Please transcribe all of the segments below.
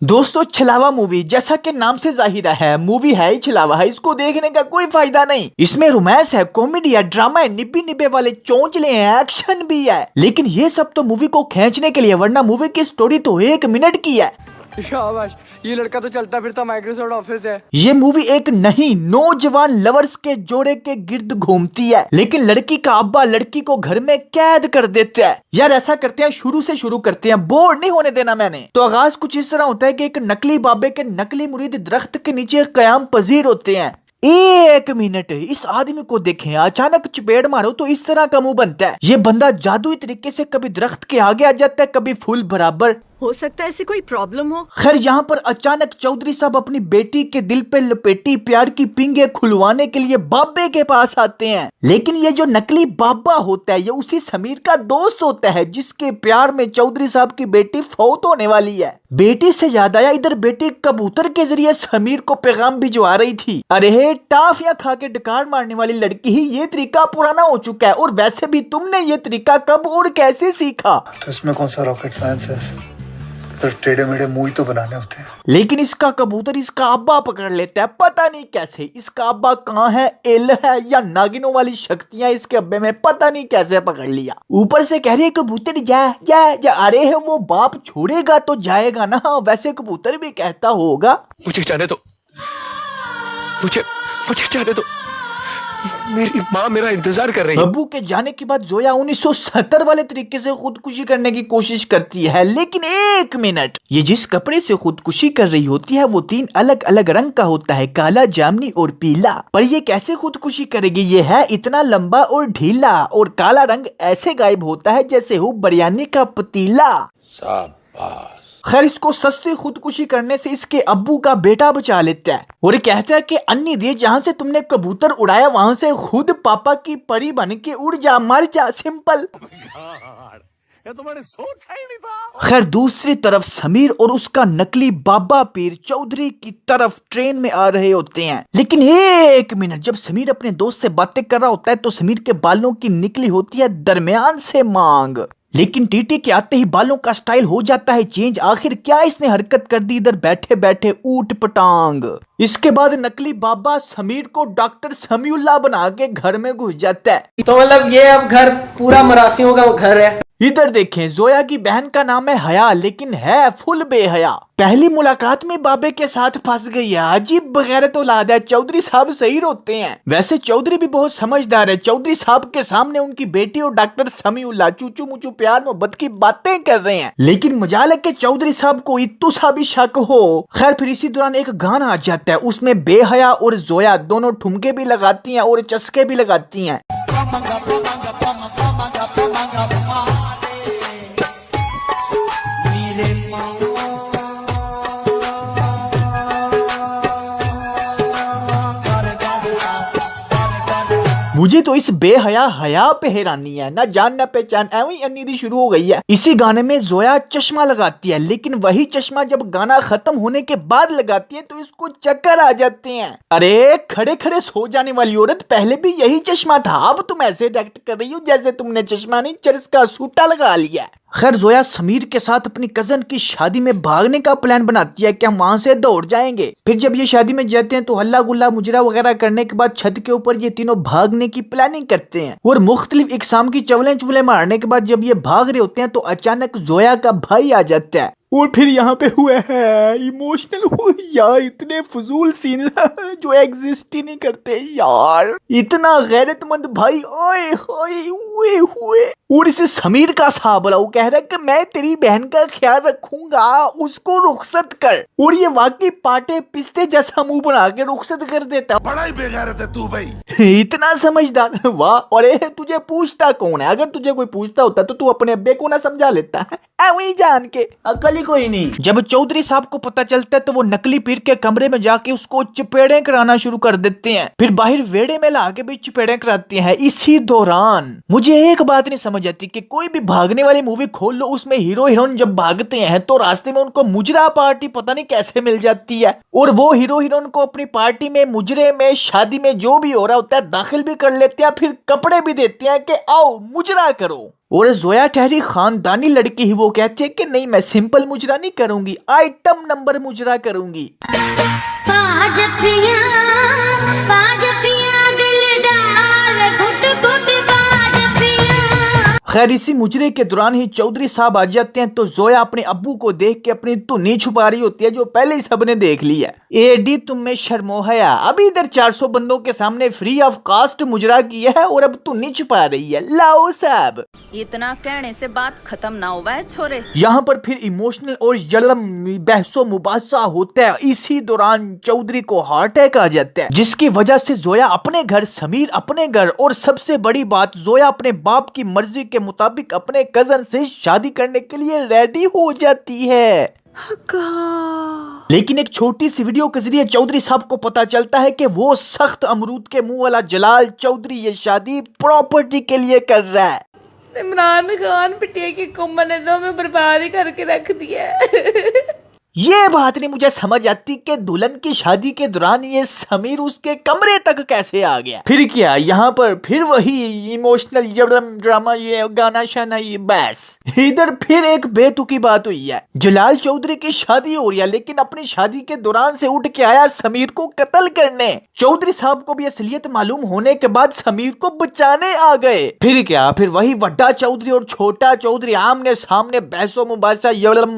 दोस्तों छलावा मूवी जैसा कि नाम से जाहिर है मूवी है ही छलावा है। इसको देखने का कोई फायदा नहीं। इसमें रोमांस है, कॉमेडी है, ड्रामा है, निब्बे निब्बे वाले चौंचले हैं, एक्शन भी है। लेकिन ये सब तो मूवी को खींचने के लिए, वरना मूवी की स्टोरी तो 1 मिनट की है। शाबाश, ये लड़का तो चलता फिरता माइक्रोसॉफ्ट ऑफिस है। ये मूवी एक नहीं, नौजवान लवर्स के जोड़े के गिर्द घूमती है। लेकिन लड़की का अब्बा लड़की को घर में कैद कर देता है। यार ऐसा करते हैं, शुरू से शुरू करते हैं, बोर नहीं होने देना मैंने। तो आगाज कुछ इस तरह होता है कि एक नकली बाबे के नकली मुरीद दरख्त के नीचे कयाम पजीर होते हैं। 1 मिनट इस आदमी को देखें, अचानक चपेट मारो तो इस तरह का मुंह बनता है। ये बंदा जादुई तरीके से कभी दरख्त के आगे आ जाता है, कभी फूल बराबर। हो सकता है ऐसी कोई प्रॉब्लम हो। खैर यहाँ पर अचानक चौधरी साहब अपनी बेटी के दिल पे लपेटी प्यार की पिंगे खुलवाने के लिए बाबे के पास आते हैं। लेकिन ये जो नकली बाबा होता है ये उसी समीर का दोस्त होता है, जिसके प्यार में चौधरी साहब की बेटी फौत होने वाली है। बेटी से याद आया, इधर बेटी कबूतर के जरिए समीर को पैगाम भिजवा रही थी। अरे टाफियां खा के डकार मारने वाली लड़की ही ये तरीका पुराना हो चुका है। और वैसे भी तुमने ये तरीका कब और कैसे सीखा? तो इसमें कौन सा रॉकेट साइंस है? तो टेढ़े मेढ़े मुंह तो बनाने होते हैं। लेकिन इसका कबूतर इसका अब्बा पकड़ लेता है, पता नहीं कैसे। इसका अब्बा कहाँ है, एल है या नागिनों वाली शक्तियां इसके अब्बे में, पता नहीं कैसे पकड़ लिया। ऊपर से कह रही है कबूतर जा जा जा। अरे है वो बाप छोड़ेगा तो जाएगा ना। वैसे कबूतर भी कहता होगा मुझे जाने दो, मुझे मुझे जाने दो, मेरी माँ मेरा इंतजार कर रही है। अब्बू के जाने के बाद जोया 1970 वाले तरीके से खुदकुशी करने की कोशिश करती है। लेकिन 1 मिनट, ये जिस कपड़े से खुदकुशी कर रही होती है वो 3 अलग अलग रंग का होता है, काला, जामनी और पीला। पर ये कैसे खुदकुशी करेगी? ये है इतना लंबा और ढीला, और काला रंग ऐसे गायब होता है जैसे हो बिरयानी का पतीला। खैर इसको सस्ती खुदकुशी करने से इसके अब्बू का बेटा बचा लेता है और कहता है कि अन्नी दे, जहाँ से तुमने कबूतर उड़ाया वहां से खुद पापा की परी बन के उड़ जा, मर जा, सिंपल। ये तो मैंने सोचा ही नहीं था। खैर दूसरी तरफ समीर और उसका नकली बाबा पीर चौधरी की तरफ ट्रेन में आ रहे होते हैं। लेकिन 1 मिनट, जब समीर अपने दोस्त से बातें कर रहा होता है तो समीर के बालों की निकली होती है दरमियान से मांग। लेकिन टीटी के आते ही बालों का स्टाइल हो जाता है चेंज। आखिर क्या इसने हरकत कर दी इधर बैठे बैठे ऊट पटांग। इसके बाद नकली बाबा समीर को डॉक्टर समीउल्लाह बना के घर में घुस जाता है। तो मतलब ये अब घर पूरा मरासियों का घर है। इधर देखें, जोया की बहन का नाम है हया, लेकिन है फुल बेहया। पहली मुलाकात में बाबे के साथ फंस गई है। अजीब बगैरत औलाद है। चौधरी साहब सही रोते हैं। वैसे चौधरी भी बहुत समझदार है। चौधरी साहब के सामने उनकी बेटी और डॉक्टर समीउल्लाह चूचू मुचू प्यार मोहब्बत की बातें कर रहे हैं। लेकिन मजाल है कि चौधरी साहब को इत्तू सा भी शक हो। खैर फिर इसी दौरान एक गाना आ जाता है, उसमें बेहया और जोया दोनों ठुमके भी लगाती हैं और चस्के भी लगाती हैं। मुझे तो इस बेहया हया पे हैरानी है, ना जान ना पहचान, ऐवी अन्नीदी शुरू हो गई है। इसी गाने में जोया चश्मा लगाती है, लेकिन वही चश्मा जब गाना खत्म होने के बाद लगाती है तो इसको चक्कर आ जाते हैं। अरे खड़े खड़े सो जाने वाली औरत, पहले भी यही चश्मा था, अब तुम ऐसे एक्ट कर रही हो जैसे तुमने चश्मा नहीं चरस का सूटा लगा लिया। खैर जोया समीर के साथ अपनी कजन की शादी में भागने का प्लान बनाती है कि हम वहां से दौड़ जाएंगे। फिर जब ये शादी में जाते हैं तो हल्ला गुल्ला मुजरा वगैरह करने के बाद छत के ऊपर ये तीनों भागने की प्लानिंग करते हैं और मुख्तलिफ इकसाम की चवलें चुवले मारने के बाद जब ये भाग रहे होते हैं तो अचानक जोया का भाई आ जाता है। और फिर यहाँ पे हुआ है इमोशनल हुआ यार, इतने फजूल सीन जो एग्जिस्ट ही नहीं करते यार। इतना गैरतमंद भाई, ओए होए हुए हुए। और इसे समीर का साहब वो कह रहा है कि मैं तेरी बहन का ख्याल रखूंगा, उसको रुखसत कर। और ये वाकई पाटे पिस्ते जैसा मुंह बना के रुखसत कर देता। बड़ा ही बेगैरत है तू भाई, इतना समझदार, वाह। और तुझे पूछता कौन है? अगर तुझे कोई पूछता होता तो तू अपने अब्बे को ना समझा लेता है, वही जान के, अकल ही कोई नहीं। जब चौधरी साहब को पता चलता है तो वो नकली पीर के कमरे में जाके उसको चपेड़े कराना शुरू कर देते हैं। फिर बाहर वेड़े में लाके भी चपेड़े कराते हैं। इसी दौरान मुझे एक बात नहीं समझ आती कि कोई भी भागने वाली मूवी खोल लो, उसमें हीरो हीरोइन जब भागते हैं तो रास्ते में उनको मुजरा पार्टी पता नहीं कैसे मिल जाती है। और वो हीरो हीरोइन को अपनी पार्टी में, मुजरे में, शादी में जो भी हो रहा होता है दाखिल भी कर लेते हैं। फिर कपड़े भी देते हैं कि आओ मुजरा करो। और जोया ठहरी खानदानी लड़की ही वो कहती है कि नहीं, मैं सिंपल मुजरा नहीं करूंगी, आइटम नंबर मुजरा करूंगी। खैर इसी मुजरे के दौरान ही चौधरी साहब आ जाते हैं, तो जोया अपने अब्बू को देख के अपनी धुनी छुपा रही होती है, जो पहले ही सबने देख ली है। एडी तुम में शर्मो हया, अभी इधर 400 बंदों के सामने फ्री ऑफ कास्ट मुजरा किया है और अब धुनी छुपा रही है। लाओ साहब, इतना कहने से बात खत्म ना हुआ है छोरे। यहाँ पर फिर इमोशनल और जलम बहसो मुबासा होता है। इसी दौरान चौधरी को हार्ट अटैक आ जाता है, जिसकी वजह से जोया अपने घर, समीर अपने घर, और सबसे बड़ी बात जोया अपने बाप की मर्जी के मुताबिक अपने कजन से शादी करने के लिए रेडी हो जाती है। लेकिन एक छोटी सी वीडियो के जरिए चौधरी साहब को पता चलता है कि वो सख्त अमरूद के मुंह वाला जलाल चौधरी ये शादी प्रॉपर्टी के लिए कर रहा है। इमरान खान पिटिया की कुम्भ ने तो हमें बर्बाद ही करके रख दिया। ये बात नहीं मुझे समझ आती कि दुल्हन की शादी के दौरान ये समीर उसके कमरे तक कैसे आ गया। फिर क्या, यहाँ पर फिर वही इमोशनल ड्रामा, ये गाना शाना, ये बस। इधर फिर एक बेतुकी बात हुई है। जलाल चौधरी की शादी हो रही है, लेकिन अपनी शादी के दौरान से उठ के आया समीर को कत्ल करने। चौधरी साहब को भी असलियत मालूम होने के बाद समीर को बचाने आ गए। फिर क्या, फिर वही वड्डा चौधरी और छोटा चौधरी आमने सामने बहसो मुबासा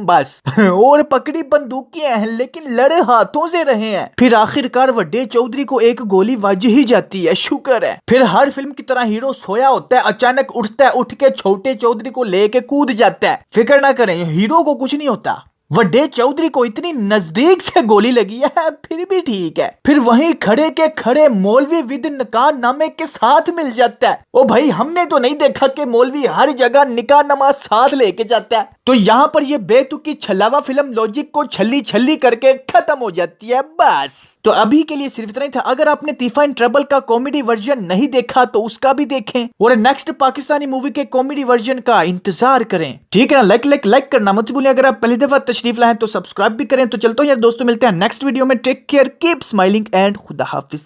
बस और पकड़ी बंदूकियां हैं, लेकिन लड़े हाथों से रहे हैं। फिर आखिरकार वड्डे चौधरी को एक गोली वाज ही जाती है, शुक्र है। फिर हर फिल्म की तरह हीरो सोया होता है, अचानक उठता है, उठ के छोटे चौधरी को लेके कूद जाता है। फिक्र ना करें, हीरो को कुछ नहीं होता। वड्डे चौधरी को इतनी नजदीक से गोली लगी है, फिर भी ठीक है। फिर वहीं खड़े के खड़े मौलवी विद निकाह नामे के साथ मिल जाता है। ओ भाई, हमने तो नहीं देखा कि मौलवी हर जगह निकाह नमाज साथ लेके जाता है। तो यहाँ पर ये बेतुकी छलावा फिल्म लॉजिक को छल्ली छल्ली करके खत्म हो जाती है, बस। तो अभी के लिए सिर्फ इतना ही था। अगर आपने तीफा इन ट्रबल का कॉमेडी वर्जन नहीं देखा तो उसका भी देखें, और नेक्स्ट पाकिस्तानी मूवी के कॉमेडी वर्जन का इंतजार करें, ठीक है ना। लाइक करना मत भूलिए। अगर आप पहली दफा तशरीफ लाएं तो सब्सक्राइब भी करें। तो चलता हूं यार दोस्तों, मिलते हैं नेक्स्ट वीडियो में। Take care, keep smiling and खुदा हाफिज।